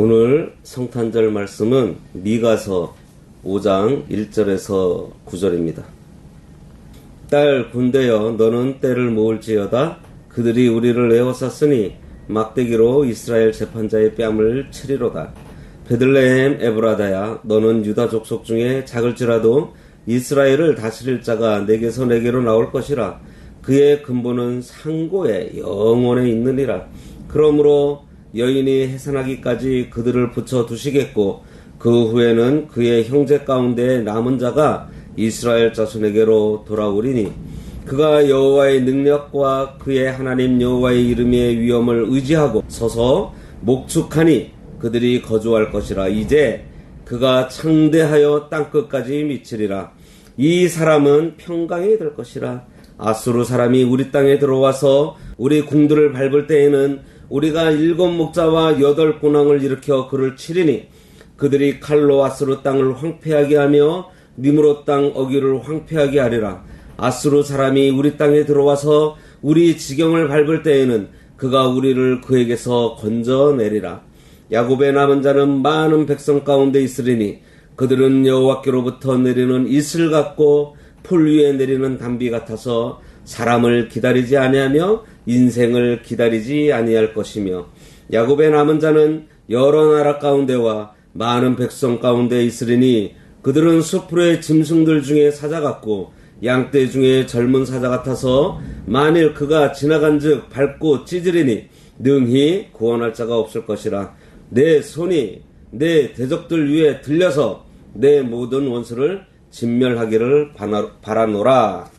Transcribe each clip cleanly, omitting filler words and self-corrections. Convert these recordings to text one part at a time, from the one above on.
오늘 성탄절 말씀은 미가서 5장 1절에서 9절입니다. 딸 군대여 너는 때를 모을지어다 그들이 우리를 에워쌌으니 막대기로 이스라엘 재판자의 뺨을 치리로다. 베들레헴 에브라다야 너는 유다 족속 중에 작을지라도 이스라엘을 다스릴 자가 내게서 내게로 나올 것이라. 그의 근본은 상고에 영원에 있느니라. 그러므로 여인이 해산하기까지 그들을 붙여 두시겠고 그 후에는 그의 형제 가운데 남은 자가 이스라엘 자손에게로 돌아오리니 그가 여호와의 능력과 그의 하나님 여호와의 이름의 위엄을 의지하고 서서 목축하니 그들이 거주할 것이라. 이제 그가 창대하여 땅끝까지 미치리라. 이 사람은 평강이 될 것이라. 아수르 사람이 우리 땅에 들어와서 우리 궁들을 밟을 때에는 우리가 7 목자와 8 군왕을 일으켜 그를 치리니 그들이 칼로 아수르 땅을 황폐하게 하며 니므롯 땅 어귀를 황폐하게 하리라. 아수르 사람이 우리 땅에 들어와서 우리 지경을 밟을 때에는 그가 우리를 그에게서 건져내리라. 야곱의 남은 자는 많은 백성 가운데 있으리니 그들은 여호와께로부터 내리는 이슬 같고 풀 위에 내리는 담비 같아서 사람을 기다리지 아니하며 인생을 기다리지 아니할 것이며 야곱의 남은 자는 여러 나라 가운데와 많은 백성 가운데 있으리니 그들은 수풀의 짐승들 중에 사자 같고 양떼 중에 젊은 사자 같아서 만일 그가 지나간즉 밟고 찢으리니 능히 구원할 자가 없을 것이라. 내 손이 내 대적들 위에 들려서 내 모든 원수를 진멸하기를 바라노라.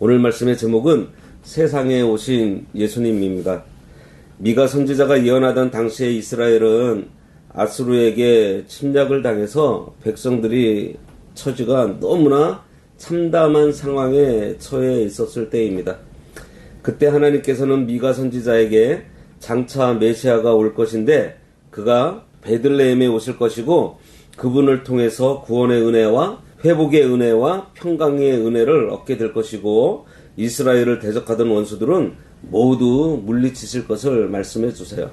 오늘 말씀의 제목은 세상에 오신 예수님입니다. 미가 선지자가 예언하던 당시에 이스라엘은 아수르에게 침략을 당해서 백성들이 처지가 너무나 참담한 상황에 처해 있었을 때입니다. 그때 하나님께서는 미가 선지자에게 장차 메시아가 올 것인데 그가 베들레헴에 오실 것이고 그분을 통해서 구원의 은혜와 회복의 은혜와 평강의 은혜를 얻게 될 것이고 이스라엘을 대적하던 원수들은 모두 물리치실 것을 말씀해 주세요.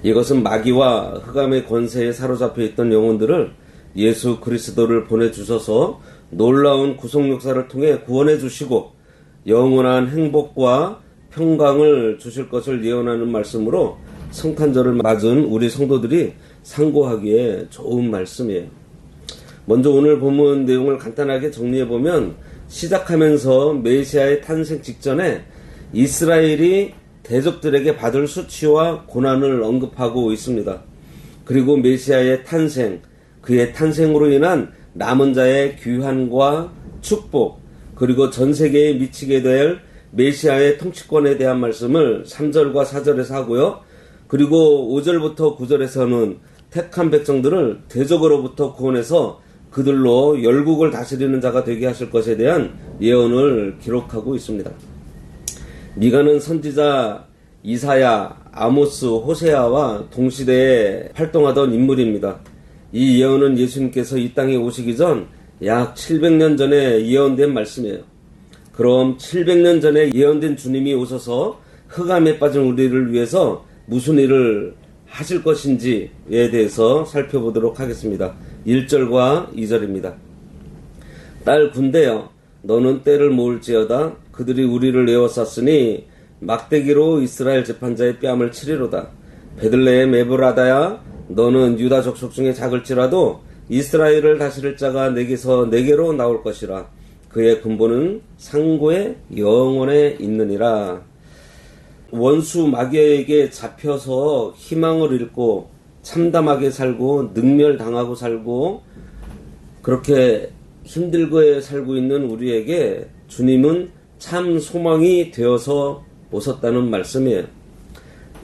이것은 마귀와 흑암의 권세에 사로잡혀 있던 영혼들을 예수 그리스도를 보내주셔서 놀라운 구속 역사를 통해 구원해 주시고 영원한 행복과 평강을 주실 것을 예언하는 말씀으로 성탄절을 맞은 우리 성도들이 상고하기에 좋은 말씀이에요. 먼저 오늘 본문 내용을 간단하게 정리해보면 시작하면서 메시아의 탄생 직전에 이스라엘이 대적들에게 받을 수치와 고난을 언급하고 있습니다. 그리고 메시아의 탄생, 그의 탄생으로 인한 남은 자의 귀환과 축복, 그리고 전 세계에 미치게 될 메시아의 통치권에 대한 말씀을 3절과 4절에서 하고요. 그리고 5절부터 9절에서는 택한 백성들을 대적으로부터 구원해서 그들로 열국을 다스리는 자가 되게 하실 것에 대한 예언을 기록하고 있습니다. 미가는 선지자 이사야, 아모스, 호세아와 동시대에 활동하던 인물입니다. 이 예언은 예수님께서 이 땅에 오시기 전 약 700년 전에 예언된 말씀이에요. 그럼 700년 전에 예언된 주님이 오셔서 흑암에 빠진 우리를 위해서 무슨 일을 하실 것인지에 대해서 살펴보도록 하겠습니다. 1절과 2절입니다. 딸 군대여 너는 때를 모을지어다 그들이 우리를 에워쌌으니 막대기로 이스라엘 재판자의 뺨을 치리로다. 베들레헴 에브라다야 너는 유다 족속 중에 작을지라도 이스라엘을 다스릴 자가 내게서 내게로 나올 것이라. 그의 근본은 상고에 영원에 있느니라. 원수 마귀에게 잡혀서 희망을 잃고 참담하게 살고 능멸당하고 살고 그렇게 힘들게 살고 있는 우리에게 주님은 참 소망이 되어서 오셨다는 말씀이에요.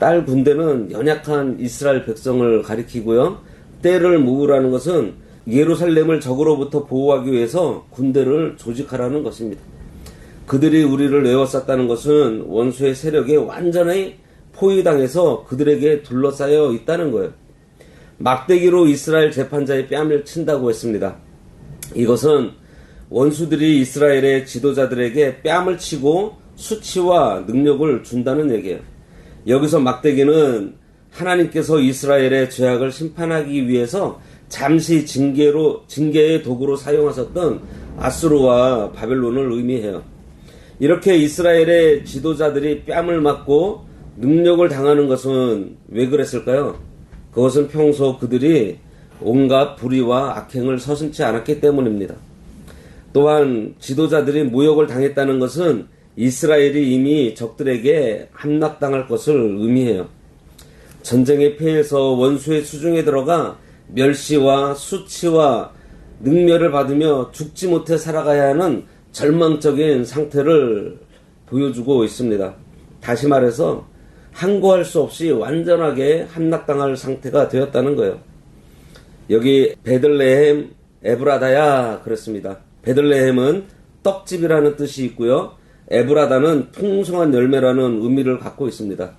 딸 군대는 연약한 이스라엘 백성을 가리키고요. 때를 모으라는 것은 예루살렘을 적으로부터 보호하기 위해서 군대를 조직하라는 것입니다. 그들이 우리를 에워쌌다는 것은 원수의 세력에 완전히 포위당해서 그들에게 둘러싸여 있다는 거예요. 막대기로 이스라엘 재판자의 뺨을 친다고 했습니다. 이것은 원수들이 이스라엘의 지도자들에게 뺨을 치고 수치와 능력을 준다는 얘기예요. 여기서 막대기는 하나님께서 이스라엘의 죄악을 심판하기 위해서 잠시 징계의 도구로 사용하셨던 아수르와 바벨론을 의미해요. 이렇게 이스라엘의 지도자들이 뺨을 맞고 능력을 당하는 것은 왜 그랬을까요? 그것은 평소 그들이 온갖 불의와 악행을 서슴지 않았기 때문입니다. 또한 지도자들이 모욕을 당했다는 것은 이스라엘이 이미 적들에게 함락당할 것을 의미해요. 전쟁의 패에서 원수의 수중에 들어가 멸시와 수치와 능멸을 받으며 죽지 못해 살아가야 하는 절망적인 상태를 보여주고 있습니다. 다시 말해서 항거할 수 없이 완전하게 함락당할 상태가 되었다는 거예요. 여기 베들레헴 에브라다야 그랬습니다. 베들레헴은 떡집이라는 뜻이 있고요. 에브라다는 풍성한 열매라는 의미를 갖고 있습니다.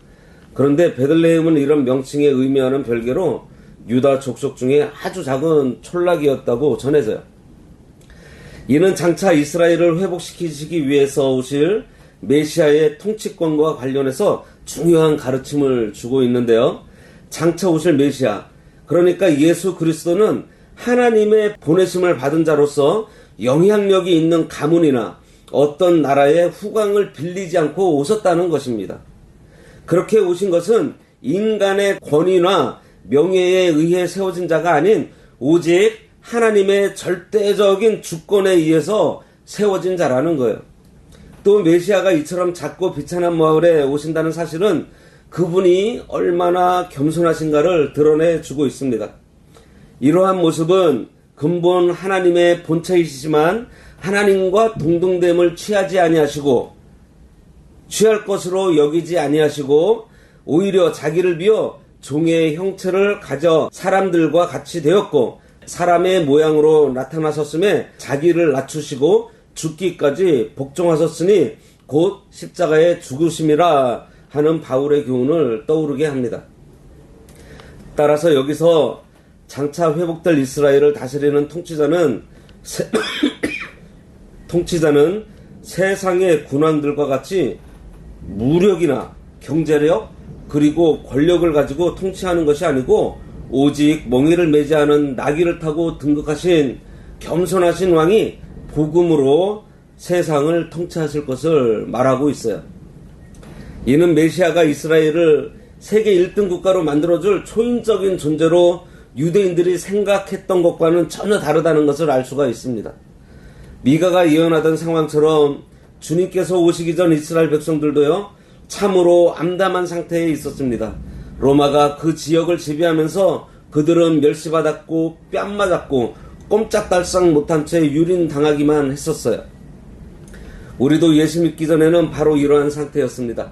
그런데 베들레헴은 이런 명칭에 의미하는 별개로 유다 족속 중에 아주 작은 촌락이었다고 전해져요. 이는 장차 이스라엘을 회복시키시기 위해서 오실 메시아의 통치권과 관련해서 중요한 가르침을 주고 있는데요. 장차 오실 메시아, 그러니까 예수 그리스도는 하나님의 보내심을 받은 자로서 영향력이 있는 가문이나 어떤 나라의 후광을 빌리지 않고 오셨다는 것입니다. 그렇게 오신 것은 인간의 권위나 명예에 의해 세워진 자가 아닌 오직 하나님의 절대적인 주권에 의해서 세워진 자라는 거예요. 또 메시아가 이처럼 작고 비천한 마을에 오신다는 사실은 그분이 얼마나 겸손하신가를 드러내주고 있습니다. 이러한 모습은 근본 하나님의 본체이시지만 하나님과 동등됨을 취하지 아니하시고 취할 것으로 여기지 아니하시고 오히려 자기를 비워 종의 형체를 가져 사람들과 같이 되었고 사람의 모양으로 나타나셨음에 자기를 낮추시고 죽기까지 복종하셨으니 곧 십자가의 죽으심이라 하는 바울의 교훈을 떠오르게 합니다. 따라서 여기서 장차 회복될 이스라엘을 다스리는 통치자는 세상의 군왕들과 같이 무력이나 경제력 그리고 권력을 가지고 통치하는 것이 아니고 오직 멍에를 매지 않은 나귀를 타고 등극하신 겸손하신 왕이 복음으로 세상을 통치하실 것을 말하고 있어요. 이는 메시아가 이스라엘을 세계 1등 국가로 만들어줄 초인적인 존재로 유대인들이 생각했던 것과는 전혀 다르다는 것을 알 수가 있습니다. 미가가 예언하던 상황처럼 주님께서 오시기 전 이스라엘 백성들도요, 참으로 암담한 상태에 있었습니다. 로마가 그 지역을 지배하면서 그들은 멸시받았고 뺨 맞았고 꼼짝달싹 못한 채 유린당하기만 했었어요. 우리도 예수 믿기 전에는 바로 이러한 상태였습니다.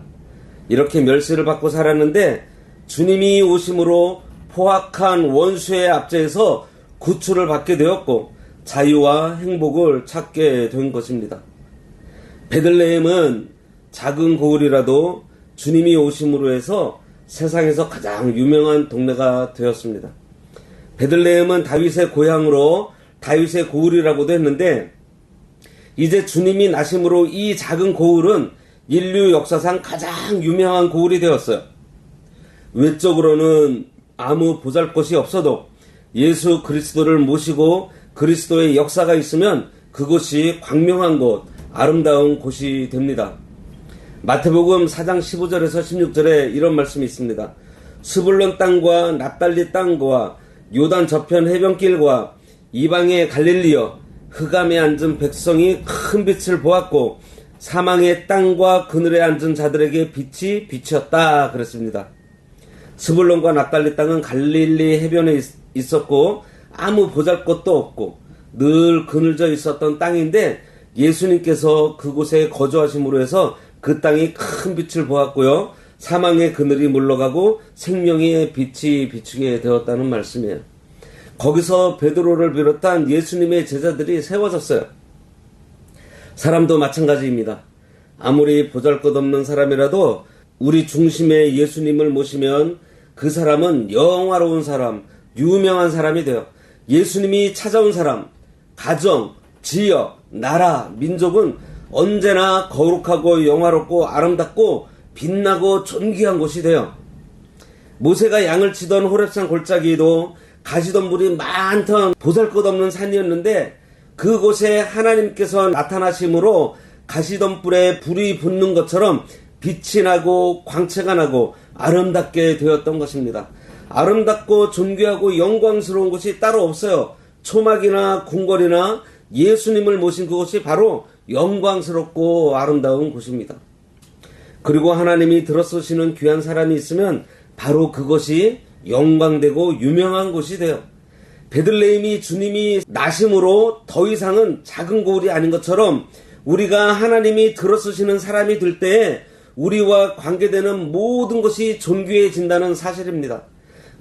이렇게 멸시를 받고 살았는데 주님이 오심으로 포악한 원수의 압제에서 구출을 받게 되었고 자유와 행복을 찾게 된 것입니다. 베들레헴은 작은 고을이라도 주님이 오심으로 해서 세상에서 가장 유명한 동네가 되었습니다. 베들레헴은 다윗의 고향으로 다윗의 고을이라고도 했는데 이제 주님이 나심으로 이 작은 고을은 인류 역사상 가장 유명한 고을이 되었어요. 외적으로는 아무 보잘것이 없어도 예수 그리스도를 모시고 그리스도의 역사가 있으면 그곳이 광명한 곳, 아름다운 곳이 됩니다. 마태복음 4장 15절에서 16절에 이런 말씀이 있습니다. 스불론 땅과 납달리 땅과 요단 저편 해변길과 이방의 갈릴리여 흑암에 앉은 백성이 큰 빛을 보았고 사망의 땅과 그늘에 앉은 자들에게 빛이 비쳤다 그랬습니다. 스불론과 납달리 땅은 갈릴리 해변에 있었고 아무 보잘것도 없고 늘 그늘져 있었던 땅인데 예수님께서 그곳에 거주하심으로 해서 그 땅이 큰 빛을 보았고요. 사망의 그늘이 물러가고 생명의 빛이 비추게 되었다는 말씀이에요. 거기서 베드로를 비롯한 예수님의 제자들이 세워졌어요. 사람도 마찬가지입니다. 아무리 보잘것없는 사람이라도 우리 중심에 예수님을 모시면 그 사람은 영화로운 사람, 유명한 사람이 돼요. 예수님이 찾아온 사람, 가정, 지역, 나라, 민족은 언제나 거룩하고 영화롭고 아름답고 빛나고 존귀한 곳이 돼요. 모세가 양을 치던 호렙산 골짜기도 가시덤불이 많던 보잘것없는 산이었는데 그곳에 하나님께서 나타나심으로 가시덤불에 불이 붙는 것처럼 빛이 나고 광채가 나고 아름답게 되었던 것입니다. 아름답고 존귀하고 영광스러운 곳이 따로 없어요. 초막이나 궁궐이나 예수님을 모신 그곳이 바로 영광스럽고 아름다운 곳입니다. 그리고 하나님이 들어서시는 귀한 사람이 있으면 바로 그것이 영광되고 유명한 곳이 돼요. 베들레헴이 주님이 나심으로 더 이상은 작은 고을이 아닌 것처럼 우리가 하나님이 들어서시는 사람이 될 때에 우리와 관계되는 모든 것이 존귀해진다는 사실입니다.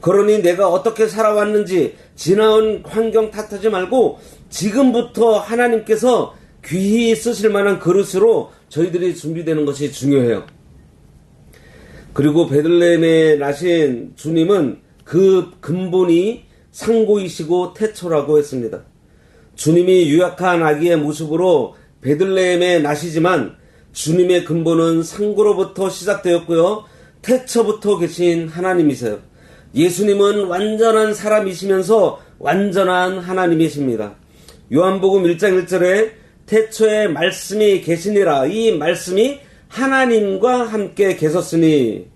그러니 내가 어떻게 살아왔는지 지나온 환경 탓하지 말고 지금부터 하나님께서 귀히 쓰실 만한 그릇으로 저희들이 준비되는 것이 중요해요. 그리고 베들레헴에 나신 주님은 그 근본이 상고이시고 태초라고 했습니다. 주님이 유약한 아기의 모습으로 베들레헴에 나시지만 주님의 근본은 상고로부터 시작되었고요. 태초부터 계신 하나님이세요. 예수님은 완전한 사람이시면서 완전한 하나님이십니다. 요한복음 1장 1절에 태초에 말씀이 계시니라. 이 말씀이 하나님과 함께 계셨으니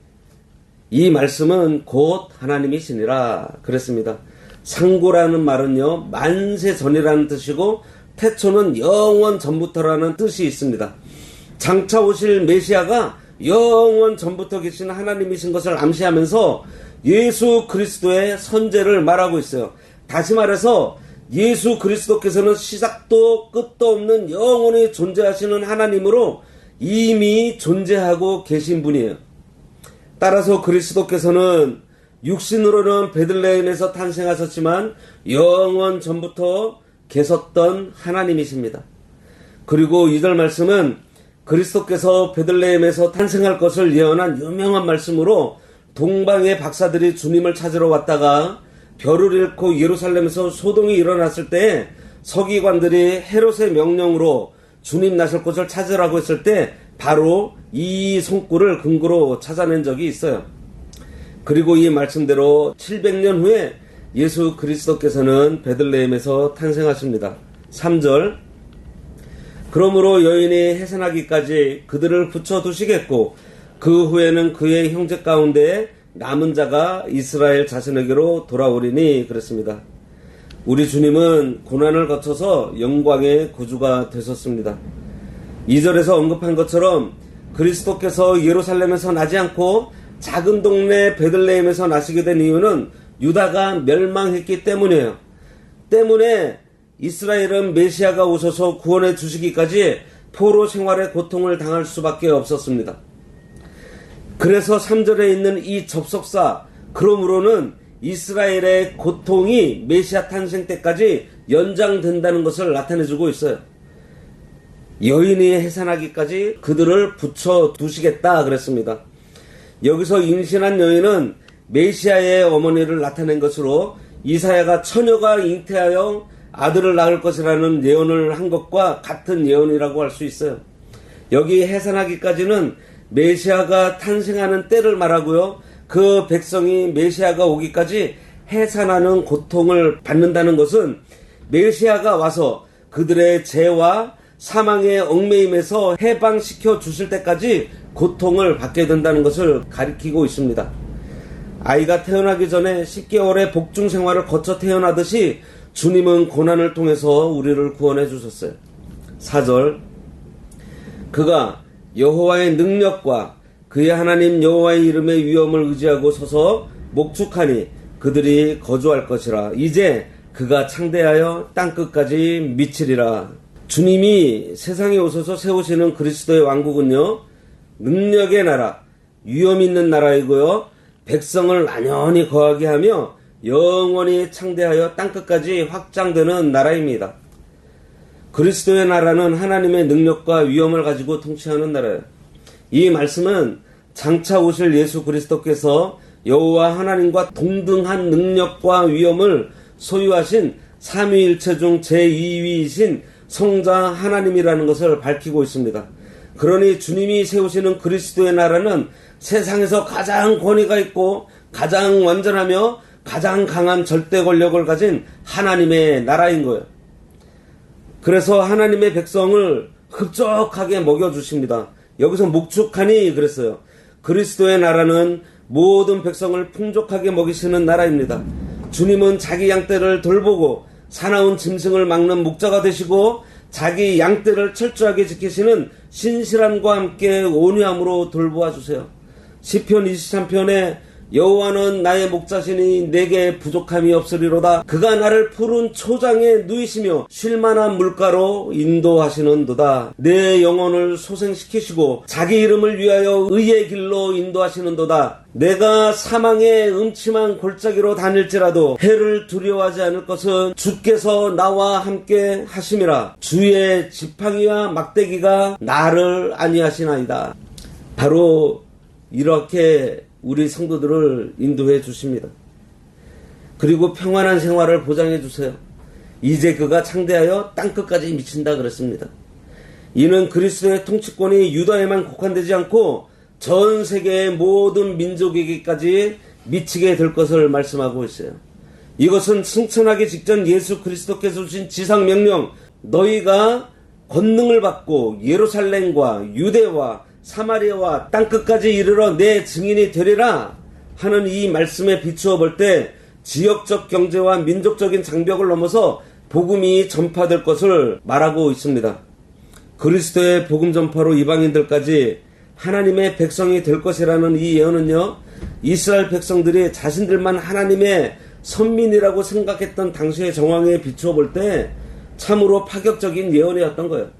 이 말씀은 곧 하나님이시니라 그랬습니다. 상고라는 말은요, 만세 전이라는 뜻이고 태초는 영원 전부터라는 뜻이 있습니다. 장차 오실 메시아가 영원 전부터 계신 하나님이신 것을 암시하면서 예수 그리스도의 선제를 말하고 있어요. 다시 말해서 예수 그리스도께서는 시작도 끝도 없는 영원히 존재하시는 하나님으로 이미 존재하고 계신 분이에요. 따라서 그리스도께서는 육신으로는 베들레헴에서 탄생하셨지만 영원 전부터 계셨던 하나님이십니다. 그리고 2절 말씀은 그리스도께서 베들레헴에서 탄생할 것을 예언한 유명한 말씀으로 동방의 박사들이 주님을 찾으러 왔다가 별을 잃고 예루살렘에서 소동이 일어났을 때 서기관들이 헤롯의 명령으로 주님 나실 곳을 찾으라고 했을 때 바로 이 손굴을 근거로 찾아낸 적이 있어요. 그리고 이 말씀대로 700년 후에 예수 그리스도께서는 베들레헴에서 탄생하십니다. 3절 그러므로 여인이 해산하기까지 그들을 붙여두시겠고 그 후에는 그의 형제 가운데 남은 자가 이스라엘 자신에게로 돌아오리니 그랬습니다. 우리 주님은 고난을 거쳐서 영광의 구주가 되셨습니다. 2절에서 언급한 것처럼 그리스도께서 예루살렘에서 나지 않고 작은 동네 베들레헴에서 나시게 된 이유는 유다가 멸망했기 때문이에요. 때문에 이스라엘은 메시아가 오셔서 구원해 주시기까지 포로 생활의 고통을 당할 수밖에 없었습니다. 그래서 3절에 있는 이 접속사 그러므로는 이스라엘의 고통이 메시아 탄생 때까지 연장된다는 것을 나타내주고 있어요. 여인이 해산하기까지 그들을 붙여두시겠다 그랬습니다. 여기서 임신한 여인은 메시아의 어머니를 나타낸 것으로 이사야가 처녀가 잉태하여 아들을 낳을 것이라는 예언을 한 것과 같은 예언이라고 할 수 있어요. 여기 해산하기까지는 메시아가 탄생하는 때를 말하고요. 그 백성이 메시아가 오기까지 해산하는 고통을 받는다는 것은 메시아가 와서 그들의 죄와 사망의 얽매임에서 해방시켜 주실 때까지 고통을 받게 된다는 것을 가리키고 있습니다. 아이가 태어나기 전에 10개월의 복중 생활을 거쳐 태어나듯이 주님은 고난을 통해서 우리를 구원해 주셨어요. 4절 그가 여호와의 능력과 그의 하나님 여호와의 이름의 위엄을 의지하고 서서 목축하니 그들이 거주할 것이라. 이제 그가 창대하여 땅끝까지 미치리라. 주님이 세상에 오셔서 세우시는 그리스도의 왕국은요, 능력의 나라, 위엄 있는 나라이고요, 백성을 완연히 거하게 하며 영원히 창대하여 땅끝까지 확장되는 나라입니다. 그리스도의 나라는 하나님의 능력과 위엄을 가지고 통치하는 나라예요. 이 말씀은 장차 오실 예수 그리스도께서 여호와 하나님과 동등한 능력과 위엄을 소유하신 삼위일체 중 제2위이신 성자 하나님이라는 것을 밝히고 있습니다. 그러니 주님이 세우시는 그리스도의 나라는 세상에서 가장 권위가 있고 가장 완전하며 가장 강한 절대 권력을 가진 하나님의 나라인 거예요. 그래서 하나님의 백성을 흡족하게 먹여주십니다. 여기서 목축하니 그랬어요. 그리스도의 나라는 모든 백성을 풍족하게 먹이시는 나라입니다. 주님은 자기 양떼를 돌보고 사나운 짐승을 막는 목자가 되시고 자기 양떼를 철저하게 지키시는 신실함과 함께 온유함으로 돌보아 주세요. 시편 23편에 여호와는 나의 목자시니 내게 부족함이 없으리로다. 그가 나를 푸른 초장에 누이시며 쉴만한 물가로 인도하시는도다. 내 영혼을 소생시키시고 자기 이름을 위하여 의의 길로 인도하시는도다. 내가 사망의 음침한 골짜기로 다닐지라도 해를 두려워하지 않을 것은 주께서 나와 함께 하심이라. 주의 지팡이와 막대기가 나를 안위하시나이다. 바로 이렇게 우리 성도들을 인도해 주십니다. 그리고 평안한 생활을 보장해 주세요. 이제 그가 창대하여 땅끝까지 미친다 그랬습니다. 이는 그리스도의 통치권이 유다에만 국한되지 않고 전 세계의 모든 민족에게까지 미치게 될 것을 말씀하고 있어요. 이것은 승천하기 직전 예수 그리스도께서 주신 지상명령, 너희가 권능을 받고 예루살렘과 유대와 사마리아와 땅끝까지 이르러 내 증인이 되리라 하는 이 말씀에 비추어 볼 때 지역적 경제와 민족적인 장벽을 넘어서 복음이 전파될 것을 말하고 있습니다. 그리스도의 복음 전파로 이방인들까지 하나님의 백성이 될 것이라는 이 예언은요, 이스라엘 백성들이 자신들만 하나님의 선민이라고 생각했던 당시의 정황에 비추어 볼 때 참으로 파격적인 예언이었던 거예요.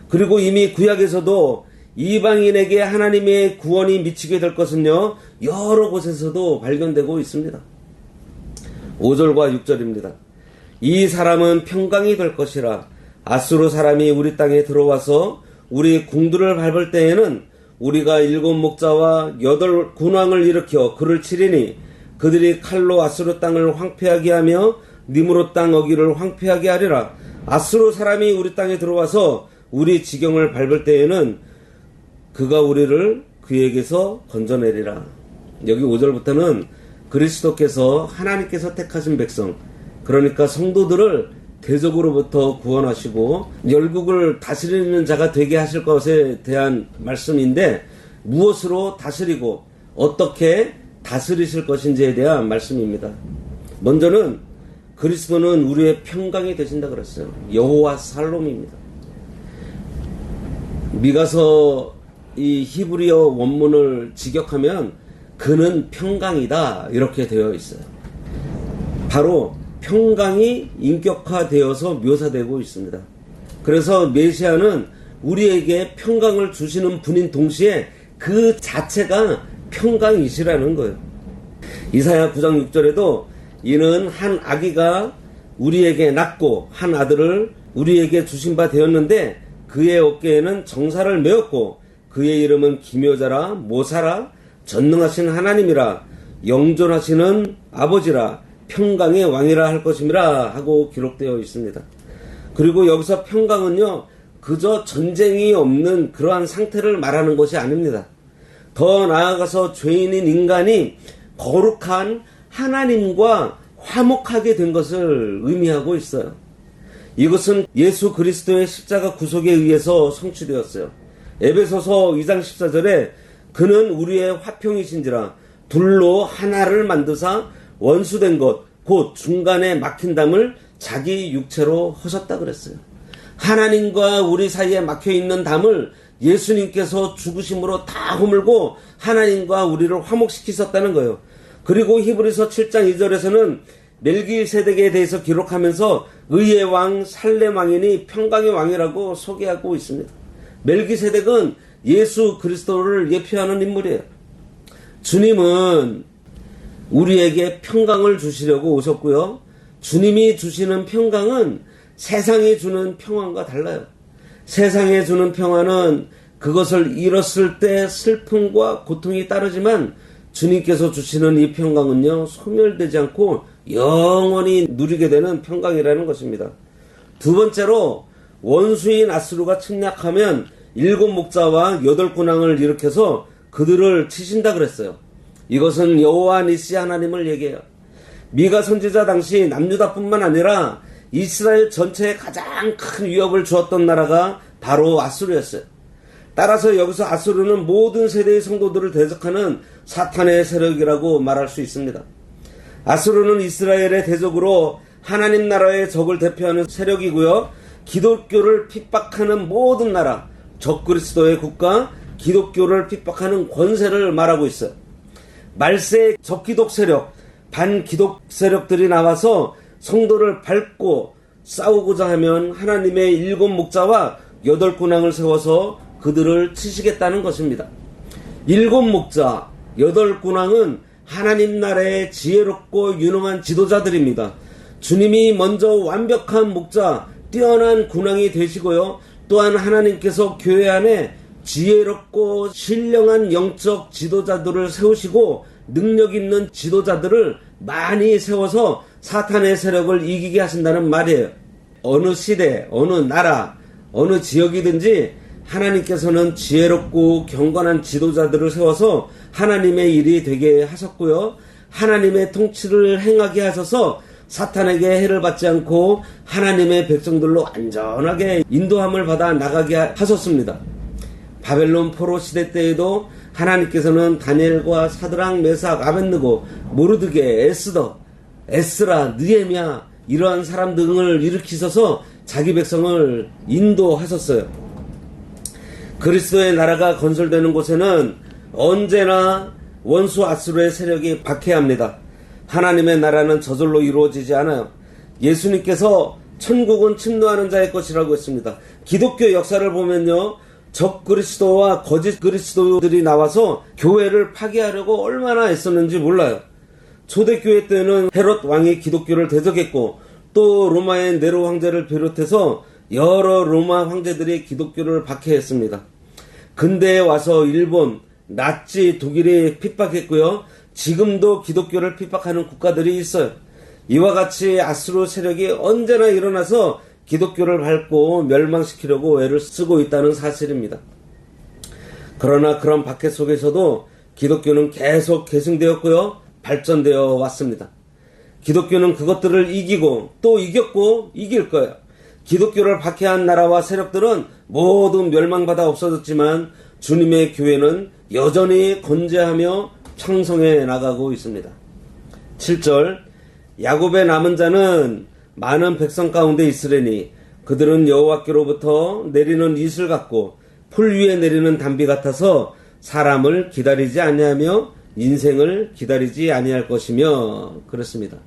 그리고 이미 구약에서도 이방인에게 하나님의 구원이 미치게 될 것은요, 여러 곳에서도 발견되고 있습니다. 5절과 6절입니다. 이 사람은 평강이 될 것이라. 아수르 사람이 우리 땅에 들어와서 우리 궁들을 밟을 때에는 우리가 7 목자와 8 군왕을 일으켜 그를 치리니 그들이 칼로 아수르 땅을 황폐하게 하며 니므롯 땅 어기를 황폐하게 하리라. 아수르 사람이 우리 땅에 들어와서 우리 지경을 밟을 때에는 그가 우리를 그에게서 건져내리라. 여기 5절부터는 그리스도께서 하나님께서 택하신 백성, 그러니까 성도들을 대적으로부터 구원하시고 열국을 다스리는 자가 되게 하실 것에 대한 말씀인데, 무엇으로 다스리고 어떻게 다스리실 것인지에 대한 말씀입니다. 먼저는 그리스도는 우리의 평강이 되신다 그랬어요. 여호와 살롬입니다. 미가서 이 히브리어 원문을 직역하면 그는 평강이다 이렇게 되어 있어요. 바로 평강이 인격화되어서 묘사되고 있습니다. 그래서 메시아는 우리에게 평강을 주시는 분인 동시에 그 자체가 평강이시라는 거예요. 이사야 9장 6절에도 이는 한 아기가 우리에게 낳고 한 아들을 우리에게 주신 바 되었는데 그의 어깨에는 정사를 메었고 그의 이름은 기묘자라 모사라 전능하신 하나님이라 영존하시는 아버지라 평강의 왕이라 할 것임이라 하고 기록되어 있습니다. 그리고 여기서 평강은요, 그저 전쟁이 없는 그러한 상태를 말하는 것이 아닙니다. 더 나아가서 죄인인 인간이 거룩한 하나님과 화목하게 된 것을 의미하고 있어요. 이것은 예수 그리스도의 십자가 구속에 의해서 성취되었어요. 에베소서 2장 14절에 그는 우리의 화평이신지라 둘로 하나를 만드사 원수된 것 곧 중간에 막힌 담을 자기 육체로 허셨다 그랬어요. 하나님과 우리 사이에 막혀있는 담을 예수님께서 죽으심으로 다 허물고 하나님과 우리를 화목시키셨다는 거예요. 그리고 히브리서 7장 2절에서는 멜기세덱에 대해서 기록하면서 의의 왕 살렘 왕이니 평강의 왕이라고 소개하고 있습니다. 멜기세덱은 예수 그리스도를 예표하는 인물이에요. 주님은 우리에게 평강을 주시려고 오셨고요. 주님이 주시는 평강은 세상이 주는 평안과 달라요. 세상에 주는 평안은 그것을 잃었을 때 슬픔과 고통이 따르지만 주님께서 주시는 이 평강은요, 소멸되지 않고 영원히 누리게 되는 평강이라는 것입니다. 두 번째로 원수인 아수르가 침략하면 7 목자와 8 군왕을 일으켜서 그들을 치신다 그랬어요. 이것은 여호와 니시 하나님을 얘기해요. 미가 선지자 당시 남유다뿐만 아니라 이스라엘 전체에 가장 큰 위협을 주었던 나라가 바로 아수르였어요. 따라서 여기서 아수르는 모든 세대의 성도들을 대적하는 사탄의 세력이라고 말할 수 있습니다. 아수르는 이스라엘의 대적으로 하나님 나라의 적을 대표하는 세력이고요. 기독교를 핍박하는 모든 나라, 적그리스도의 국가, 기독교를 핍박하는 권세를 말하고 있어요. 말세의 적기독 세력, 반기독 세력들이 나와서 성도를 밟고 싸우고자 하면 하나님의 7 목자와 8 군왕을 세워서 그들을 치시겠다는 것입니다. 7 목자, 8 군왕은 하나님 나라의 지혜롭고 유능한 지도자들입니다. 주님이 먼저 완벽한 목자, 뛰어난 군왕이 되시고요. 또한 하나님께서 교회 안에 지혜롭고 신령한 영적 지도자들을 세우시고 능력 있는 지도자들을 많이 세워서 사탄의 세력을 이기게 하신다는 말이에요. 어느 시대, 어느 나라, 어느 지역이든지 하나님께서는 지혜롭고 경건한 지도자들을 세워서 하나님의 일이 되게 하셨고요. 하나님의 통치를 행하게 하셔서 사탄에게 해를 받지 않고 하나님의 백성들로 안전하게 인도함을 받아 나가게 하셨습니다. 바벨론 포로 시대 때에도 하나님께서는 다니엘과 사드락, 메삭, 아벳느고, 모르드게, 에스라, 느헤미야 이러한 사람 등을 일으키셔서 자기 백성을 인도하셨어요. 그리스도의 나라가 건설되는 곳에는 언제나 원수 아수르의 세력이 박해합니다. 하나님의 나라는 저절로 이루어지지 않아요. 예수님께서 천국은 침노하는 자의 것이라고 했습니다. 기독교 역사를 보면요, 적 그리스도와 거짓 그리스도들이 나와서 교회를 파괴하려고 얼마나 애썼는지 몰라요. 초대교회 때는 헤롯 왕이 기독교를 대적했고 또 로마의 네로 황제를 비롯해서 여러 로마 황제들이 기독교를 박해했습니다. 근대에 와서 일본, 나치, 독일이 핍박했고요. 지금도 기독교를 핍박하는 국가들이 있어요. 이와 같이 아수르 세력이 언제나 일어나서 기독교를 밟고 멸망시키려고 애를 쓰고 있다는 사실입니다. 그러나 그런 박해 속에서도 기독교는 계속 계승되었고요. 발전되어 왔습니다. 기독교는 그것들을 이기고 또 이겼고 이길 거예요. 기독교를 박해한 나라와 세력들은 모두 멸망받아 없어졌지만 주님의 교회는 여전히 건재하며 창성해 나가고 있습니다. 7절, 야곱의 남은 자는 많은 백성 가운데 있으려니 그들은 여호와께로부터 내리는 이슬 같고 풀 위에 내리는 담비 같아서 사람을 기다리지 아니하며 인생을 기다리지 아니할 것이며 그렇습니다.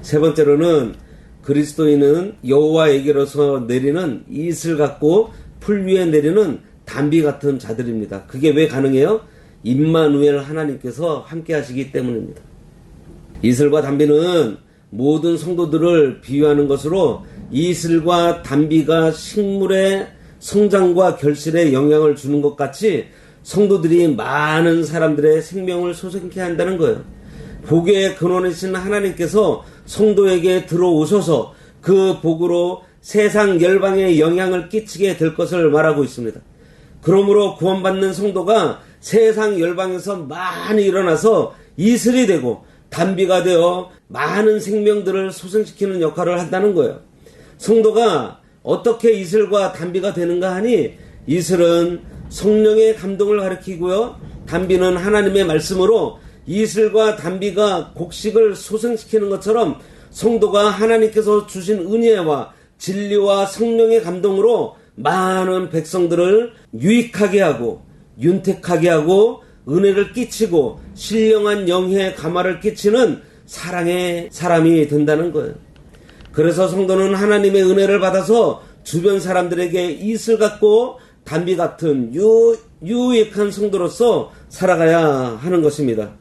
세 번째로는 그리스도인은 여호와에게로서 내리는 이슬 같고 풀 위에 내리는 담비 같은 자들입니다. 그게 왜 가능해요? 임마누엘 하나님께서 함께 하시기 때문입니다. 이슬과 담비는 모든 성도들을 비유하는 것으로 이슬과 담비가 식물의 성장과 결실에 영향을 주는 것 같이 성도들이 많은 사람들의 생명을 소생케 한다는 거예요. 복의 근원이신 하나님께서 성도에게 들어오셔서 그 복으로 세상 열방에 영향을 끼치게 될 것을 말하고 있습니다. 그러므로 구원받는 성도가 세상 열방에서 많이 일어나서 이슬이 되고 담비가 되어 많은 생명들을 소생시키는 역할을 한다는 거예요. 성도가 어떻게 이슬과 담비가 되는가 하니 이슬은 성령의 감동을 가리키고요. 담비는 하나님의 말씀으로 이슬과 담비가 곡식을 소생시키는 것처럼 성도가 하나님께서 주신 은혜와 진리와 성령의 감동으로 많은 백성들을 유익하게 하고 윤택하게 하고 은혜를 끼치고 신령한 영의 감화를 끼치는 사랑의 사람이 된다는 거예요. 그래서 성도는 하나님의 은혜를 받아서 주변 사람들에게 이슬 같고 담비 같은 유익한 성도로서 살아가야 하는 것입니다.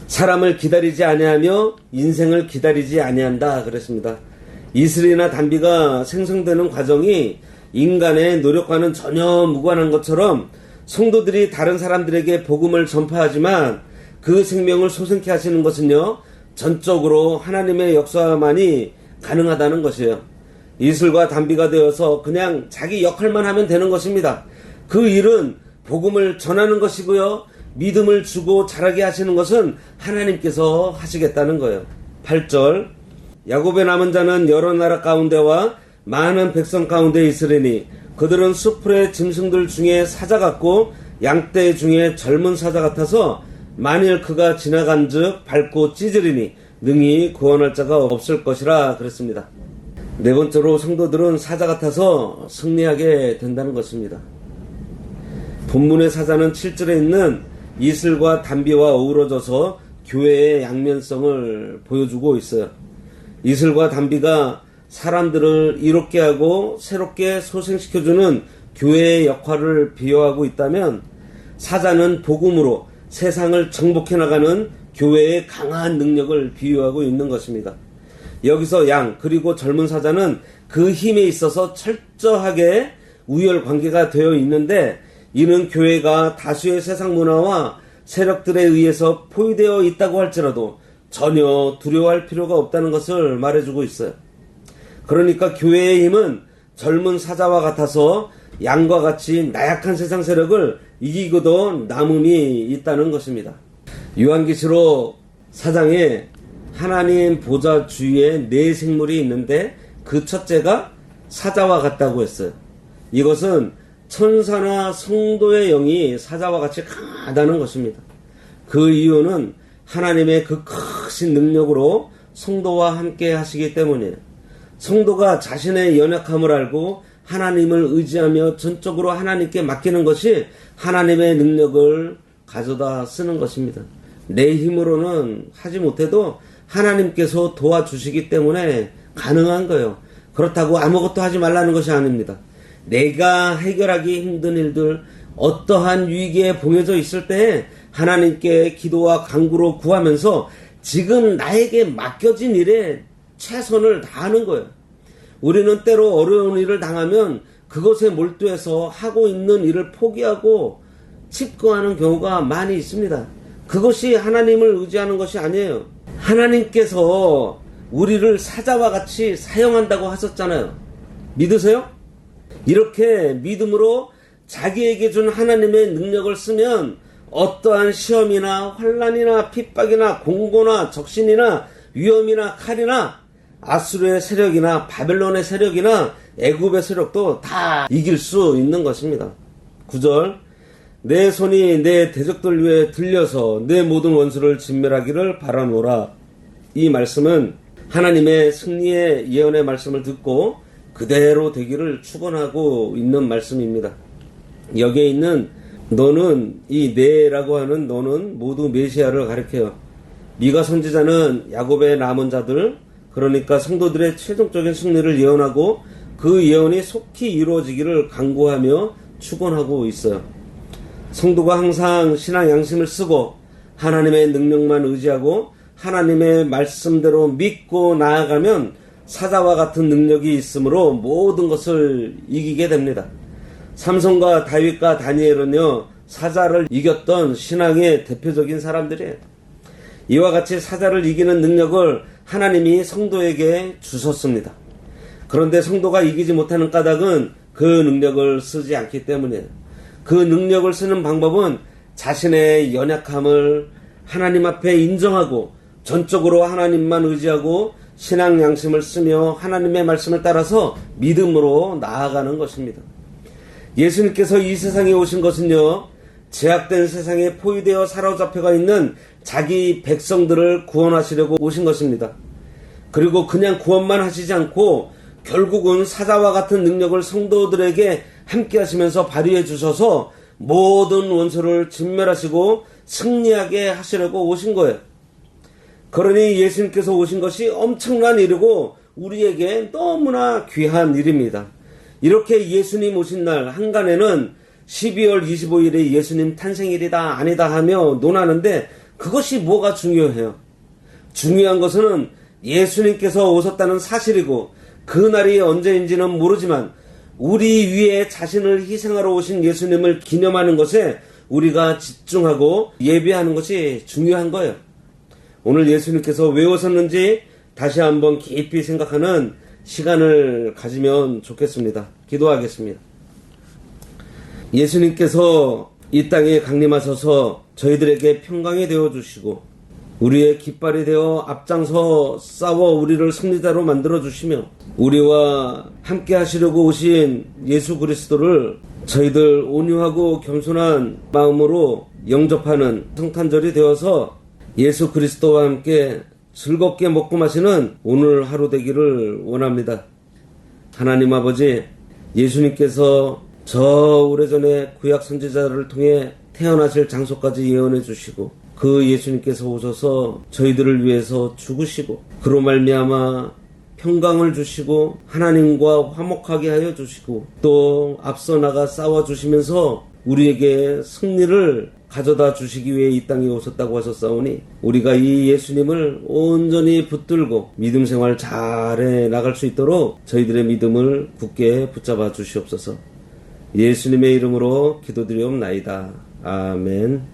사람을 기다리지 아니하며 인생을 기다리지 아니한다 그랬습니다. 이슬이나 담비가 생성되는 과정이 인간의 노력과는 전혀 무관한 것처럼 성도들이 다른 사람들에게 복음을 전파하지만 그 생명을 소생케 하시는 것은요, 전적으로 하나님의 역사만이 가능하다는 것이에요. 이슬과 담비가 되어서 그냥 자기 역할만 하면 되는 것입니다. 그 일은 복음을 전하는 것이고요, 믿음을 주고 자라게 하시는 것은 하나님께서 하시겠다는 거예요. 8절 야곱의 남은 자는 여러 나라 가운데와 많은 백성 가운데 있으리니 그들은 수풀의 짐승들 중에 사자 같고 양떼 중에 젊은 사자 같아서 만일 그가 지나간즉 밟고 찢으리니 능히 구원할 자가 없을 것이라 그랬습니다. 네 번째로 성도들은 사자 같아서 승리하게 된다는 것입니다. 본문의 사자는 7절에 있는 이슬과 단비와 어우러져서 교회의 양면성을 보여주고 있어요. 이슬과 단비가 사람들을 이롭게 하고 새롭게 소생시켜주는 교회의 역할을 비유하고 있다면 사자는 복음으로 세상을 정복해 나가는 교회의 강한 능력을 비유하고 있는 것입니다. 여기서 양 그리고 젊은 사자는 그 힘에 있어서 철저하게 우열관계가 되어 있는데 이는 교회가 다수의 세상 문화와 세력들에 의해서 포위되어 있다고 할지라도 전혀 두려워할 필요가 없다는 것을 말해주고 있어요. 그러니까 교회의 힘은 젊은 사자와 같아서 양과 같이 나약한 세상 세력을 이기고도 남음이 있다는 것입니다. 요한계시록 4장에 하나님 보좌 주위에 네 생물이 있는데 그 첫째가 사자와 같다고 했어요. 이것은 천사나 성도의 영이 사자와 같이 강하다는 것입니다. 그 이유는 하나님의 그 크신 능력으로 성도와 함께 하시기 때문이에요. 성도가 자신의 연약함을 알고 하나님을 의지하며 전적으로 하나님께 맡기는 것이 하나님의 능력을 가져다 쓰는 것입니다. 내 힘으로는 하지 못해도 하나님께서 도와주시기 때문에 가능한 거예요. 그렇다고 아무것도 하지 말라는 것이 아닙니다. 내가 해결하기 힘든 일들, 어떠한 위기에 봉해져 있을 때 하나님께 기도와 간구로 구하면서 지금 나에게 맡겨진 일에 최선을 다하는 거예요. 우리는 때로 어려운 일을 당하면 그것에 몰두해서 하고 있는 일을 포기하고 집거하는 경우가 많이 있습니다. 그것이 하나님을 의지하는 것이 아니에요. 하나님께서 우리를 사자와 같이 사용한다고 하셨잖아요. 믿으세요? 이렇게 믿음으로 자기에게 준 하나님의 능력을 쓰면 어떠한 시험이나 환난이나 핍박이나 공고나 적신이나 위험이나 칼이나 아수르의 세력이나 바벨론의 세력이나 애굽의 세력도 다 이길 수 있는 것입니다. 9절 내 손이 내 대적들 위에 들려서 내 모든 원수를 진멸하기를 바라노라. 이 말씀은 하나님의 승리의 예언의 말씀을 듣고 그대로 되기를 축원하고 있는 말씀입니다. 여기에 있는 너는 이 네라고 하는 너는 모두 메시아를 가리켜요. 미가 선지자는 야곱의 남은 자들 그러니까 성도들의 최종적인 승리를 예언하고 그 예언이 속히 이루어지기를 간구하며 축원하고 있어요. 성도가 항상 신앙 양심을 쓰고 하나님의 능력만 의지하고 하나님의 말씀대로 믿고 나아가면 사자와 같은 능력이 있으므로 모든 것을 이기게 됩니다. 삼손과 다윗과 다니엘은요 사자를 이겼던 신앙의 대표적인 사람들이에요. 이와 같이 사자를 이기는 능력을 하나님이 성도에게 주셨습니다. 그런데 성도가 이기지 못하는 까닭은 그 능력을 쓰지 않기 때문이에요. 그 능력을 쓰는 방법은 자신의 연약함을 하나님 앞에 인정하고 전적으로 하나님만 의지하고 신앙 양심을 쓰며 하나님의 말씀을 따라서 믿음으로 나아가는 것입니다. 예수님께서 이 세상에 오신 것은요 제약된 세상에 포위되어 사로잡혀가 있는 자기 백성들을 구원하시려고 오신 것입니다. 그리고 그냥 구원만 하시지 않고 결국은 사자와 같은 능력을 성도들에게 함께 하시면서 발휘해 주셔서 모든 원수를 진멸하시고 승리하게 하시려고 오신 거예요. 그러니 예수님께서 오신 것이 엄청난 일이고 우리에게 너무나 귀한 일입니다. 이렇게 예수님 오신 날 한간에는 12월 25일이 예수님 탄생일이다 아니다 하며 논하는데 그것이 뭐가 중요해요? 중요한 것은 예수님께서 오셨다는 사실이고 그날이 언제인지는 모르지만 우리 위에 자신을 희생하러 오신 예수님을 기념하는 것에 우리가 집중하고 예배하는 것이 중요한 거예요. 오늘 예수님께서 왜 오셨는지 다시 한번 깊이 생각하는 시간을 가지면 좋겠습니다. 기도하겠습니다. 예수님께서 이 땅에 강림하셔서 저희들에게 평강이 되어 주시고 우리의 깃발이 되어 앞장서 싸워 우리를 승리자로 만들어 주시며 우리와 함께 하시려고 오신 예수 그리스도를 저희들 온유하고 겸손한 마음으로 영접하는 성탄절이 되어서 예수 그리스도와 함께 즐겁게 먹고 마시는 오늘 하루 되기를 원합니다. 하나님 아버지, 예수님께서 저 오래전에 구약 선지자를 통해 태어나실 장소까지 예언해 주시고 그 예수님께서 오셔서 저희들을 위해서 죽으시고 그로 말미암아 평강을 주시고 하나님과 화목하게 하여 주시고 또 앞서 나가 싸워 주시면서 우리에게 승리를 가져다 주시기 위해 이 땅에 오셨다고 하셨사오니 우리가 이 예수님을 온전히 붙들고 믿음 생활 잘해 나갈 수 있도록 저희들의 믿음을 굳게 붙잡아 주시옵소서. 예수님의 이름으로 기도드리옵나이다. 아멘.